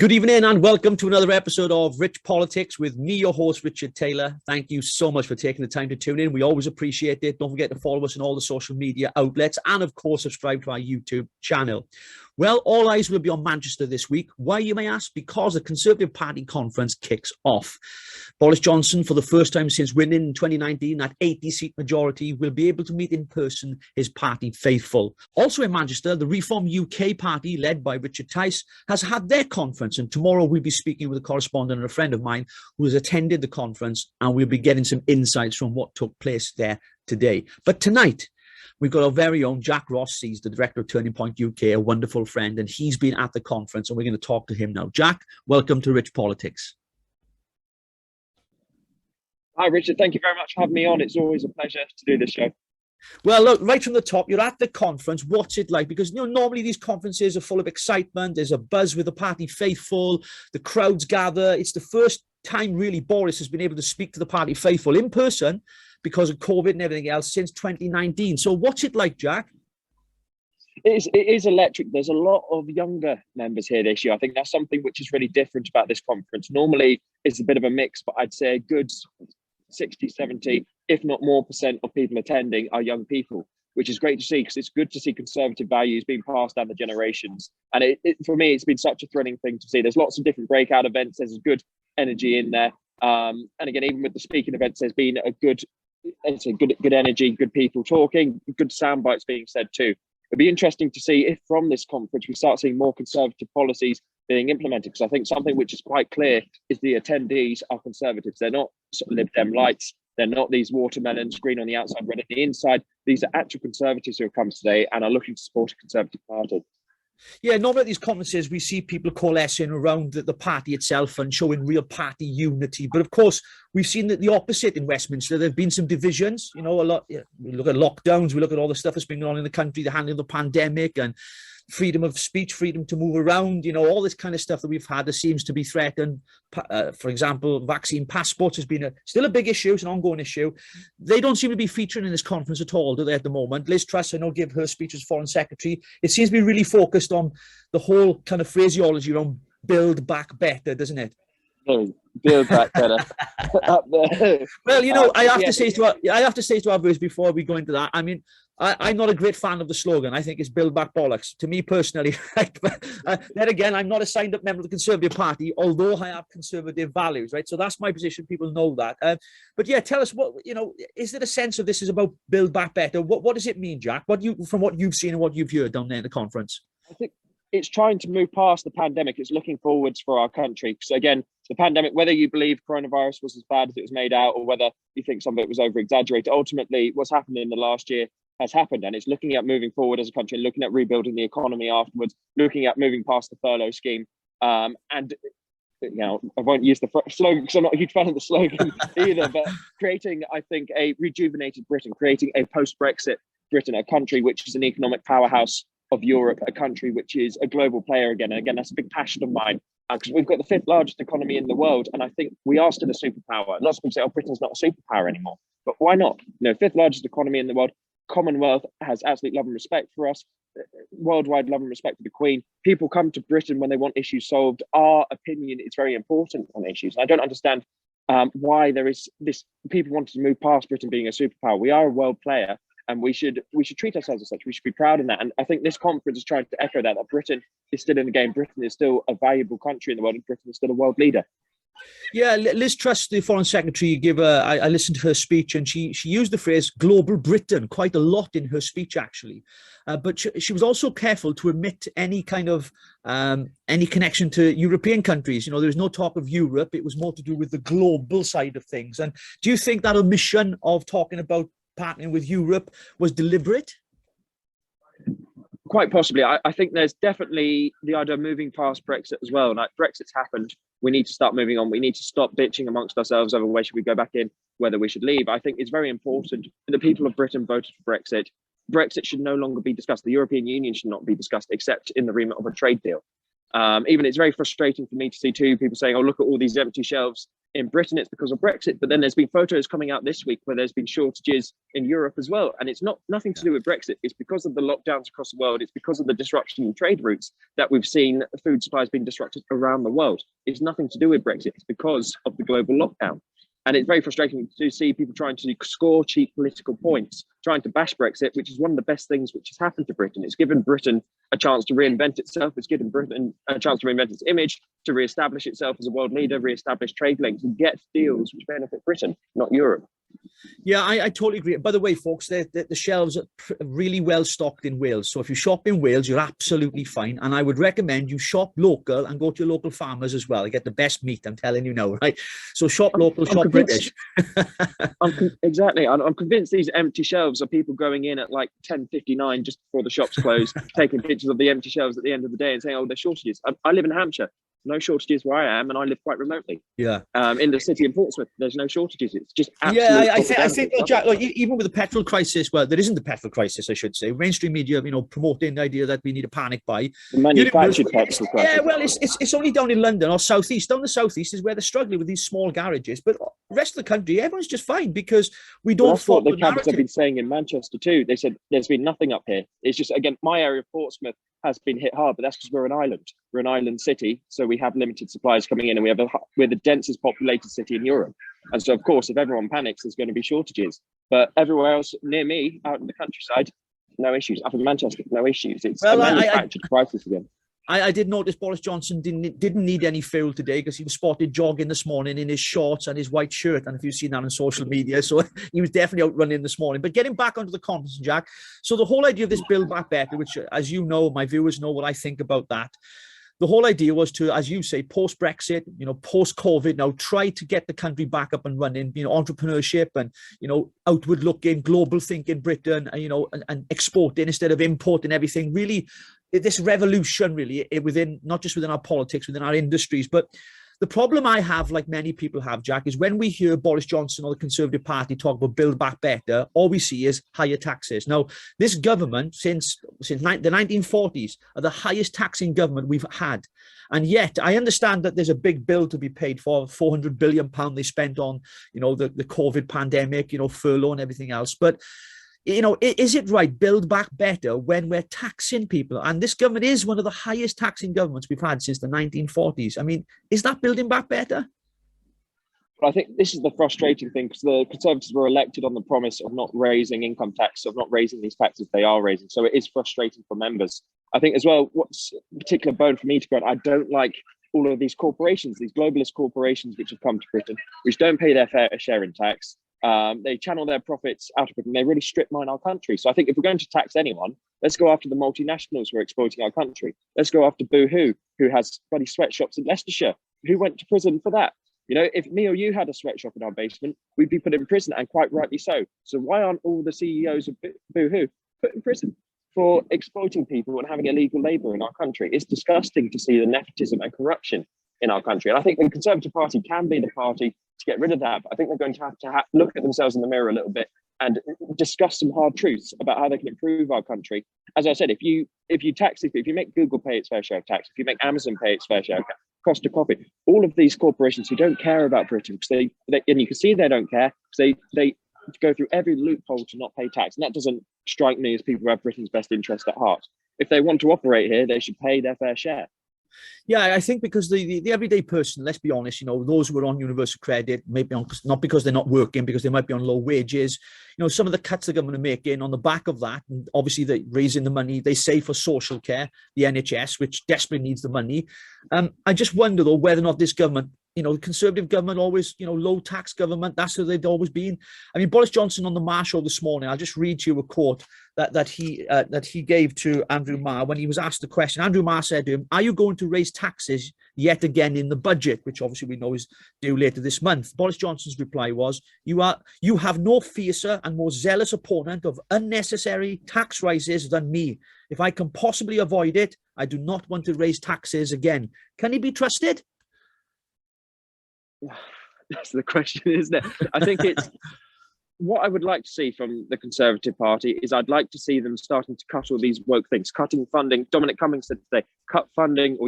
Good evening and welcome to another episode of Rich Politics with me, your host, Richard Taylor. Thank you so much for taking the time to tune in. We always appreciate it. Don't forget to follow us on all the social media outlets and, of course, subscribe to our YouTube channel. Well, all eyes will be on Manchester this week. Why, you may ask? Because the Conservative Party conference kicks off. Boris Johnson, for the first time since winning in 2019 that 80-seat majority, will be able to meet in person his party faithful. Also in Manchester, the Reform UK party, led by Richard Tice, has had their conference, and tomorrow we'll be speaking with a correspondent and a friend of mine who has attended the conference, and we'll be getting some insights from what took place there today. But tonight, we've got our very own Jack Ross. He's the director of Turning Point UK, a wonderful friend, and he's been at the conference, and we're going to talk to him now. Jack, welcome to Rich Politics. Hi, Richard. Thank you very much for having me on. It's always a pleasure to do this show. Well, look, right from the top, you're at the conference. What's it like? Because, normally these conferences are full of excitement. There's a buzz with the party faithful. The crowds gather. It's the first time, really, Boris has been able to speak to the party faithful in person because of COVID and everything else since 2019. So what's it like, Jack? It is electric. There's a lot of younger members here this year. I think that's something which is really different about this conference. Normally, it's a bit of a mix, but I'd say a good 60, 70, if not more percent of people attending are young people, which is great to see because it's good to see conservative values being passed down the generations. And for me, it's been such a thrilling thing to see. There's lots of different breakout events. There's a good energy in there. And again, even with the speaking events, there's been a good energy, good people talking, good sound bites being said too. It'd be interesting to see if from this conference we start seeing more conservative policies being implemented, because I think something which is quite clear is the attendees are conservatives. They're not sort of Lib Dem lights. They're not these watermelons, green on the outside, red on the inside. These are actual conservatives who have come today and are looking to support a conservative party. Yeah, normally at these conferences, we see people coalescing around the party itself and showing real party unity. But of course, we've seen the opposite in Westminster. There have been some divisions, a lot. We look at lockdowns, we look at all the stuff that's been going on in the country, the handling of the pandemic and freedom of speech, freedom to move around, all this kind of stuff that we've had that seems to be threatened. For example, vaccine passports has been still a big issue. It's an ongoing issue. They don't seem to be featuring in this conference at all, do they, at the moment? Liz Truss, I know, gave her speech as Foreign Secretary. It seems to be really focused on the whole kind of phraseology around build back better, doesn't it? Build back better. Up there. Well, I have to say to our viewers before we go into that, I mean, I'm not a great fan of the slogan. I think it's build back bollocks, to me personally. Right? But then again, I'm not a signed up member of the Conservative Party, although I have conservative values, right? So that's my position. People know that. But yeah, tell us is there a sense of this is about build back better? What does it mean, Jack? From what you've seen and what you've heard down there in the conference? I think it's trying to move past the pandemic. It's looking forwards for our country. So again, the pandemic, whether you believe coronavirus was as bad as it was made out or whether you think some of it was over exaggerated, ultimately what's happened in the last year has happened, and it's looking at moving forward as a country, looking at rebuilding the economy afterwards, looking at moving past the furlough scheme. And I won't use the slogan because I'm not a huge fan of the slogan either, but creating, I think, a rejuvenated Britain, creating a post-Brexit Britain, a country which is an economic powerhouse of Europe, a country which is a global player again. And again, that's a big passion of mine because we've got the 5th largest economy in the world. And I think we are still a superpower. Lots of people say, Britain's not a superpower anymore. But why not? 5th largest economy in the world. Commonwealth has absolute love and respect for us. Worldwide love and respect for the Queen. People come to Britain when they want issues solved. Our opinion is very important on issues. And I don't understand why there is this. People want to move past Britain being a superpower. We are a world player, and we should treat ourselves as such. We should be proud in that. And I think this conference is trying to echo that Britain is still in the game. Britain is still a valuable country in the world, and Britain is still a world leader. Yeah, Liz Truss, the Foreign Secretary, I listened to her speech, and she used the phrase global Britain quite a lot in her speech, actually. But she was also careful to omit any kind of any connection to European countries. There was no talk of Europe. It was more to do with the global side of things. And do you think that omission of talking about partnering with Europe was deliberate? Quite possibly. I think there's definitely the idea of moving past Brexit as well. Like, Brexit's happened. We need to start moving on. We need to stop bitching amongst ourselves over where should we go back in, whether we should leave. I think it's very important that the people of Britain voted for Brexit. Brexit should no longer be discussed. The European Union should not be discussed except in the remit of a trade deal. Even it's very frustrating for me to see too people saying, "Oh, look at all these empty shelves in Britain. It's because of Brexit." But then there's been photos coming out this week where there's been shortages in Europe as well, and it's nothing to do with Brexit. It's because of the lockdowns across the world. It's because of the disruption in trade routes that we've seen food supplies being disrupted around the world. It's nothing to do with Brexit. It's because of the global lockdown. And it's very frustrating to see people trying to score cheap political points, trying to bash Brexit, which is one of the best things which has happened to Britain. It's given Britain a chance to reinvent itself. It's given Britain a chance to reinvent its image, to re-establish itself as a world leader, re-establish trade links, and get deals which benefit Britain, not Europe. Yeah, I totally agree. By the way, folks, the shelves are really well stocked in Wales. So if you shop in Wales, you're absolutely fine. And I would recommend you shop local and go to your local farmers as well. You get the best meat, I'm telling you now, right? So shop local, shop British. Exactly. I'm convinced these empty shelves are people going in at like 10:59 just before the shops close, taking pictures of the empty shelves at the end of the day and saying, "Oh, there's shortages." I live in Hampshire. No shortages where I am, and I live quite remotely. Yeah. In the city of Portsmouth, there's no shortages. It's just I think, Jack, like, even with the petrol crisis, well, there isn't the petrol crisis, I should say. Mainstream media, promoting the idea that we need a panic buy. The manufactured petrol crisis. Yeah, well, it's only down in London or southeast. Down the southeast is where they're struggling with these small garages, but the rest of the country, everyone's just fine because we don't. That's what the cabs have been saying in Manchester too. They said there's been nothing up here. It's just, again, my area of Portsmouth has been hit hard, but that's because we're an island. We're an island city, so we have limited supplies coming in, and we're the densest populated city in Europe. And so, of course, if everyone panics, there's going to be shortages. But everywhere else near me, out in the countryside, no issues. Up in Manchester, no issues. It's a manufactured crisis again. I did notice Boris Johnson didn't need any fuel today because he was spotted jogging this morning in his shorts and his white shirt. And if you've seen that on social media, so he was definitely out running this morning. But getting back onto the conference, Jack. So the whole idea of this Build Back Better, which, as you know, my viewers know what I think about that. The whole idea was to, as you say, post-Brexit, post-COVID, now try to get the country back up and running, entrepreneurship and, outward looking, global thinking Britain, and exporting instead of importing everything. Really, this revolution really within, not just within our politics, within our industries. But the problem I have, like many people have, Jack, is when we hear Boris Johnson or the Conservative Party talk about Build Back Better, all we see is higher taxes. Now, this government, since the 1940s, are the highest taxing government we've had. And yet, I understand that there's a big bill to be paid for, £400 billion they spent on, the COVID pandemic, furlough and everything else. But is it right, Build Back Better, when we're taxing people? And this government is one of the highest taxing governments we've had since the 1940s. I mean, is that building back better? But I think this is the frustrating thing, because the Conservatives were elected on the promise of not raising income tax, of not raising these taxes they are raising. So it is frustrating for members. I think as well, what's a particular bone for me to go on, I don't like all of these corporations, these globalist corporations which have come to Britain, which don't pay their fair share in tax. They channel their profits out of Britain. They really strip mine our country. So I think if we're going to tax anyone, let's go after the multinationals who are exploiting our country. Let's go after Boohoo, who has bloody sweatshops in Leicestershire. Who went to prison for that? If me or you had a sweatshop in our basement, we'd be put in prison, and quite rightly so. So why aren't all the CEOs of Boohoo put in prison for exploiting people and having illegal labour in our country? It's disgusting to see the nepotism and corruption in our country. And I think the Conservative Party can be the party to get rid of that. But I think they're going to have to look at themselves in the mirror a little bit and discuss some hard truths about how they can improve our country. As I said, if you tax, if you make Google pay its fair share of tax, if you make Amazon pay its fair share of cost of coffee, all of these corporations who don't care about Britain, because they and you can see they don't care, because they go through every loophole to not pay tax. And that doesn't strike me as people who have Britain's best interest at heart. If they want to operate here, they should pay their fair share. Yeah, I think because the everyday person, let's be honest, those who are on universal credit, maybe not because they're not working, because they might be on low wages. Some of the cuts the government are making on the back of that, and obviously they're raising the money, they say, for social care, the NHS, which desperately needs the money. I just wonder, though, whether or not this government, the Conservative government, always, low tax government, that's who they've always been. I mean, Boris Johnson on the Marr show this morning, I'll just read you a quote that he gave to Andrew Marr when he was asked the question. Andrew Marr said to him, "Are you going to raise taxes yet again in the budget?" which obviously we know is due later this month. Boris Johnson's reply was, you have no fiercer and more zealous opponent of unnecessary tax rises than me. If I can possibly avoid it, I do not want to raise taxes again." Can he be trusted? That's the question, isn't it? I think what I would like to see from the Conservative Party is I'd like to see them starting to cut all these woke things, cutting funding. Dominic Cummings said today, cut funding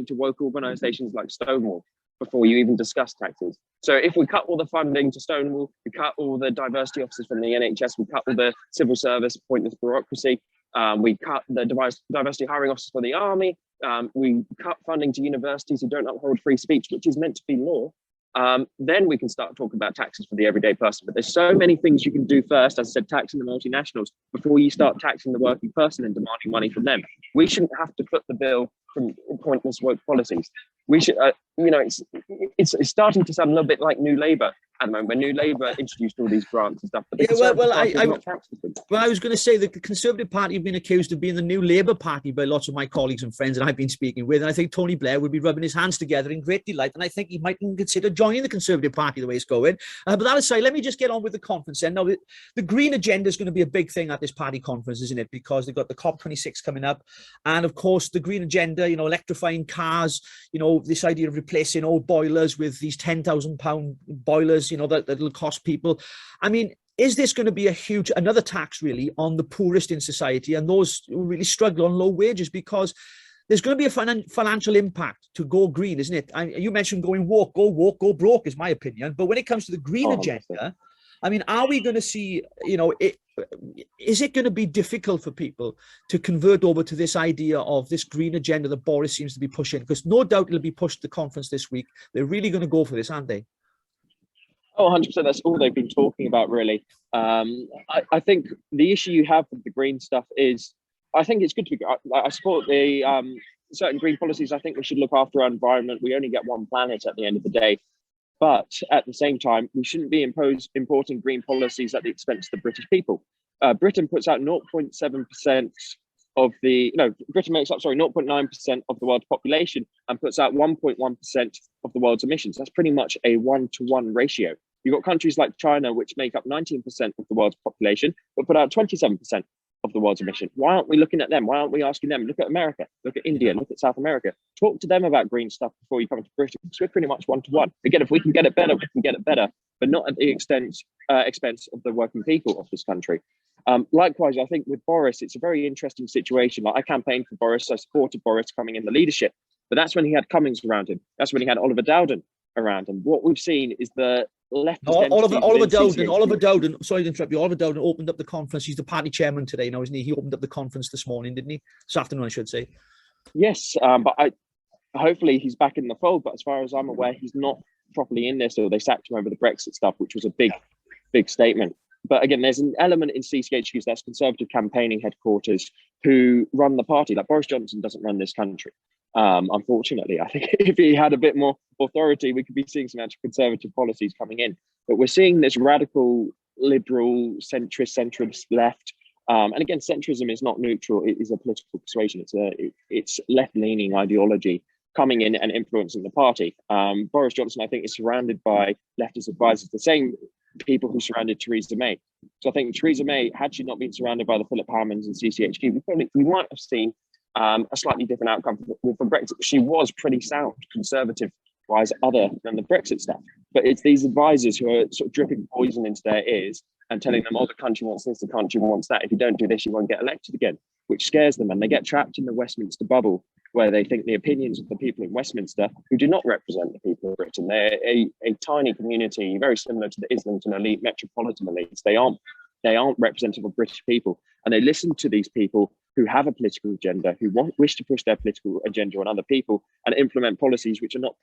to woke organisations like Stonewall before you even discuss taxes. So if we cut all the funding to Stonewall, we cut all the diversity officers from the NHS, we cut all the civil service, pointless bureaucracy, we cut the diversity hiring officers for the army, we cut funding to universities who don't uphold free speech, which is meant to be law, then we can start talking about taxes for the everyday person. But there's so many things you can do first, as I said, taxing the multinationals before you start taxing the working person and demanding money from them. We shouldn't have to foot the bill from pointless woke policies. We should, it's starting to sound a little bit like New Labour at the moment, when New Labour introduced all these grants and stuff. But the I was going to say that the Conservative Party have been accused of being the new Labour Party by lots of my colleagues and friends that I've been speaking with, and I think Tony Blair would be rubbing his hands together in great delight, and I think he might even consider joining the Conservative Party the way it's going. But that aside, let me just get on with the conference then. Now, the green agenda is going to be a big thing at this party conference, isn't it? Because they've got the COP26 coming up, and of course the green agenda, electrifying cars, this idea of replacing old boilers with these £10,000 boilers, that'll cost people. I mean, is this going to be another tax really on the poorest in society and those who really struggle on low wages? Because there's going to be a financial impact to go green, isn't it? You mentioned going woke, go broke is my opinion. But when it comes to the green agenda, I mean, are we going to see, is it going to be difficult for people to convert over to this idea of this green agenda that Boris seems to be pushing? Because no doubt it'll be pushed to the conference this week. They're really going to go for this, aren't they? Oh, 100%. That's all they've been talking about, really. I think the issue you have with the green stuff is, I think it's good to be, I support the certain green policies. I think we should look after our environment. We only get one planet at the end of the day. But at the same time, we shouldn't be importing green policies at the expense of the British people. Britain puts out 0.7% of Britain makes up, 0.9% of the world's population and puts out 1.1% of the world's emissions. That's pretty much a 1-to-1 ratio. You've got countries like China, which make up 19% of the world's population, but put out 27% of the world's emission. Why aren't we looking at them? Why aren't we asking them? Look at America, look at India, look at South America. Talk to them about green stuff before you come to Britain, because we're pretty much 1-to-1. Again, if we can get it better, we can get it better, but not at the expense of the working people of this country. Likewise, I think with Boris, it's a very interesting situation. Like, I campaigned for Boris, I supported Boris coming in the leadership, but that's when he had Cummings around him. That's when he had Oliver Dowden around him. What we've seen is the Oliver Dowden, sorry to interrupt you. Oliver Dowden opened up the conference. He's the party chairman today now, isn't he? He opened up the conference this morning, didn't he? This afternoon, I should say. Yes, but hopefully he's back in the fold. But as far as I'm aware, he's not properly in this, or they sacked him over the Brexit stuff, which was a big statement. But again, there's an element in CCHQs, that's Conservative campaigning headquarters, who run the party. Like, Boris Johnson doesn't run this country. Unfortunately, I think if he had a bit more authority, we could be seeing some actual Conservative policies coming in. But we're seeing this radical, liberal, centrist left. And again, centrism is not neutral. It is a political persuasion. It's left-leaning ideology coming in and influencing the party. Boris Johnson, I think, is surrounded by leftist advisors, the same people who surrounded Theresa May. So I think Theresa May, had she not been surrounded by the Philip Hammonds and CCHQ, we might have seen a slightly different outcome from Brexit. She was pretty sound, conservative-wise, other than the Brexit stuff. But it's these advisors who are sort of dripping poison into their ears and telling them, oh, the country wants this, the country wants that. If you don't do this, you won't get elected again, which scares them. And they get trapped in the Westminster bubble, where they think the opinions of the people in Westminster, who do not represent the people of Britain, they're a tiny community, very similar to the Islington elite, metropolitan elites. They aren't representative of British people. And they listen to these people who have a political agenda, who wish to push their political agenda on other people and implement policies which are not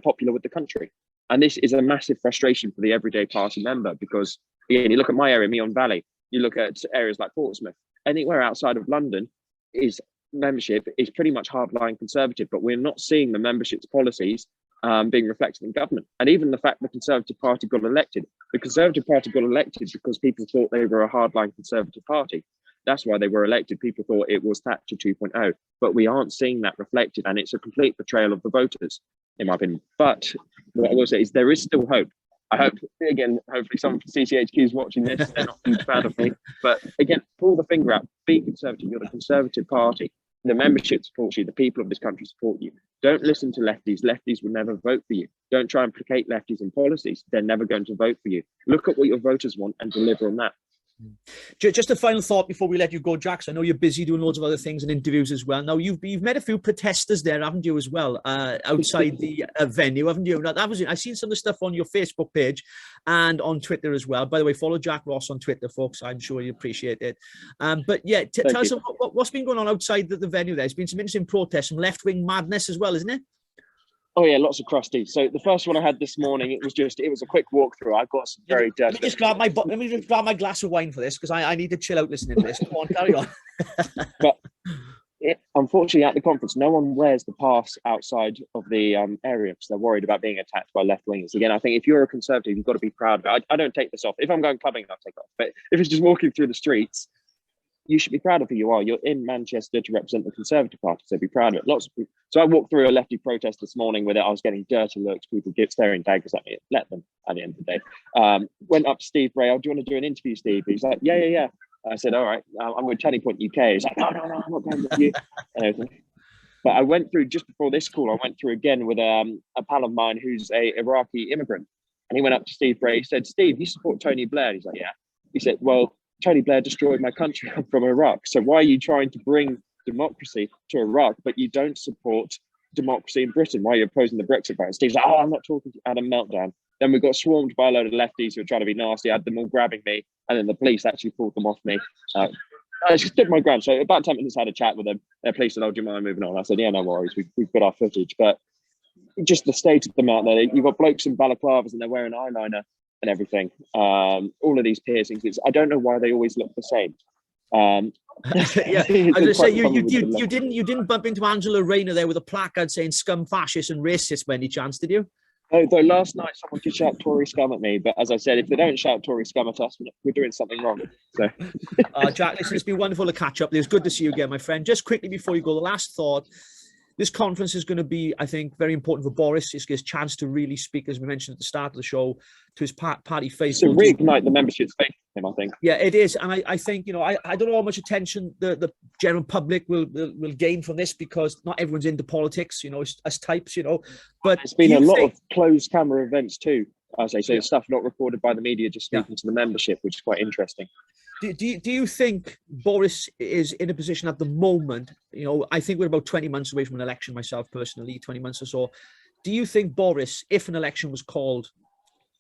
popular with the country. And this is a massive frustration for the everyday party member, because, again, you look at my area, Meon Valley, you look at areas like Portsmouth, anywhere outside of London membership is pretty much hardline Conservative, but we're not seeing the membership's policies being reflected in government. And even the fact the Conservative Party got elected, because people thought they were a hardline Conservative Party. That's why they were elected. People thought it was Thatcher 2.0, but we aren't seeing that reflected, and it's a complete betrayal of the voters, in my opinion. But what I will say is there is still hope. I hope, again, hopefully someone from CCHQ is watching this. They're not a huge fan of me. But again, pull the finger out. Be Conservative. You're the Conservative Party. The membership supports you. The people of this country support you. Don't listen to lefties. Lefties will never vote for you. Don't try and placate lefties in policies. They're never going to vote for you. Look at what your voters want and deliver on that. Just a final thought before we let you go, Jack. I know you're busy doing loads of other things and interviews as well. Now, you've met a few protesters there, haven't you, as well, outside the venue, haven't you? Now, I've seen some of the stuff on your Facebook page and on Twitter as well. By the way, follow Jack Ross on Twitter, folks. I'm sure you appreciate it. But yeah, tell us what's been going on outside the venue there. There's been some interesting protests, some left-wing madness as well, isn't it? Oh yeah, lots of crusties. So the first one I had this morning, it was a quick walkthrough. I got some very dirty. Let me just grab my glass of wine for this, because I need to chill out listening to this. Come on, carry on. But unfortunately, at the conference, no one wears the pass outside of the area because they're worried about being attacked by left wingers. Again, I think if you're a Conservative, you've got to be proud of it. I don't take this off. If I'm going clubbing, I'll take it off. But if it's just walking through the streets, you should be proud of who you are. You're in Manchester to represent the Conservative Party, so be proud of it. Lots of people. So I walked through a lefty protest this morning with it. I was getting dirty looks, people staring daggers at me. Let them at the end of the day. Went up to Steve Bray. Oh, do you want to do an interview, Steve? He's like, yeah. I said, all right, I'm with Turning Point UK. He's like, no, I'm not going with you. And everything. But I went through, just before this call, I went through again with a pal of mine who's a Iraqi immigrant. And he went up to Steve Bray. He said, Steve, you support Tony Blair? And he's like, yeah. He said, well, Tony Blair destroyed my country. I'm from Iraq. So why are you trying to bring democracy to Iraq, but you don't support democracy in Britain? Why are you opposing the Brexit vote? Steve's like, I'm not talking to you. Had a meltdown. Then we got swarmed by a load of lefties who were trying to be nasty. I had them all grabbing me, and then the police actually pulled them off me. I just stood my ground. So about 10 minutes, I had a chat with them. The police said, oh, do you mind moving on? I said, yeah, no worries. We've got our footage. But just the state of them out there, you've got blokes in balaclavas and they're wearing eyeliner and everything. All of these piercings. I don't know why they always look the same. Yeah, I was say you didn't bump into Angela Rayner there with a placard saying "scum, fascist, and racist" by any chance, did you? Though last night someone could shout Tory scum at me, but as I said, if they don't shout Tory scum at us, we're doing something wrong. So, Jack, listen, it's been wonderful to catch up. It's good to see you again, my friend. Just quickly before you go, the last thought. This conference is going to be, I think, very important for Boris. It's his chance to really speak, as we mentioned at the start of the show, to his party faith. To reignite the membership's faith in him, I think. Yeah, it is. And I think, I don't know how much attention the general public will gain from this, because not everyone's into politics, as types, But there's been a lot of closed camera events too, as I say, stuff not recorded by the media, just speaking to the membership, which is quite interesting. Do you think Boris is in a position at the moment, I think we're about 20 months away from an election myself personally, 20 months or so. Do you think Boris, if an election was called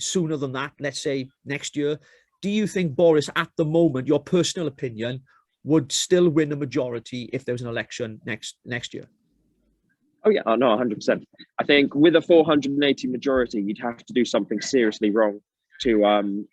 sooner than that, let's say next year, do you think Boris at the moment, your personal opinion, would still win a majority if there was an election next year? Oh yeah, no, 100%. I think with a 480 majority, you'd have to do something seriously wrong to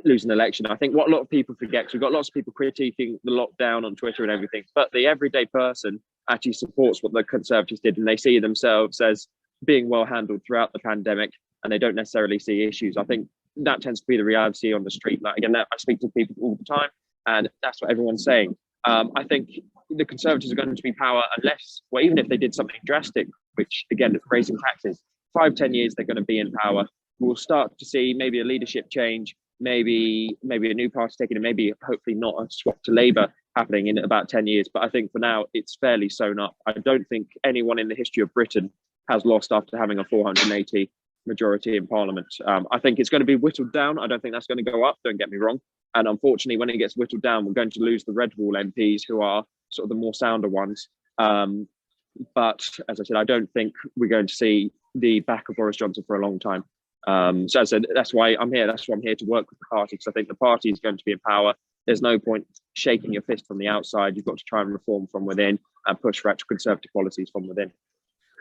lose an election. I think what a lot of people forget, because we've got lots of people critiquing the lockdown on Twitter and everything, but the everyday person actually supports what the Conservatives did, and they see themselves as being well handled throughout the pandemic, and they don't necessarily see issues. I think that tends to be the reality on the street. Like, again, I speak to people all the time, and that's what everyone's saying. I think the Conservatives are going to be power unless, well, even if they did something drastic, which again, raising taxes, 5-10 years they're going to be in power. We'll start to see maybe a leadership change, maybe a new party taking it, maybe hopefully not a swap to Labour happening in about 10 years. But I think for now, it's fairly sewn up. I don't think anyone in the history of Britain has lost after having a 480 majority in Parliament. I think it's going to be whittled down. I don't think that's going to go up, don't get me wrong. And unfortunately, when it gets whittled down, we're going to lose the red wall MPs, who are sort of the more sounder ones. But as I said, I don't think we're going to see the back of Boris Johnson for a long time. So as I said, that's why I'm here. That's why I'm here to work with the party, because I think the party is going to be in power. There's no point shaking your fist from the outside. You've got to try and reform from within and push for actual Conservative policies from within.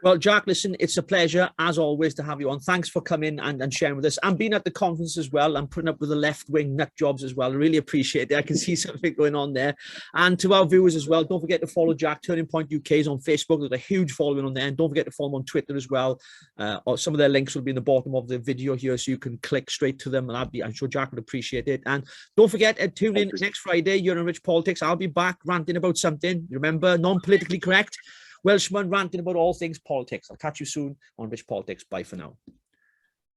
Well, Jack, listen, it's a pleasure, as always, to have you on. Thanks for coming and sharing with us, and being at the conference as well, and putting up with the left-wing nut jobs as well. I really appreciate it. I can see something going on there. And to our viewers as well, don't forget to follow Jack. Turning Point UK is on Facebook. There's a huge following on there. And don't forget to follow them on Twitter as well. Some of their links will be in the bottom of the video here, so you can click straight to them. And I'm sure Jack would appreciate it. And don't forget to tune in next Friday. You're in Rich Politics. I'll be back ranting about something. Remember, non-politically correct. Welshman ranting about all things politics. I'll catch you soon on Rich Politics. Bye for now.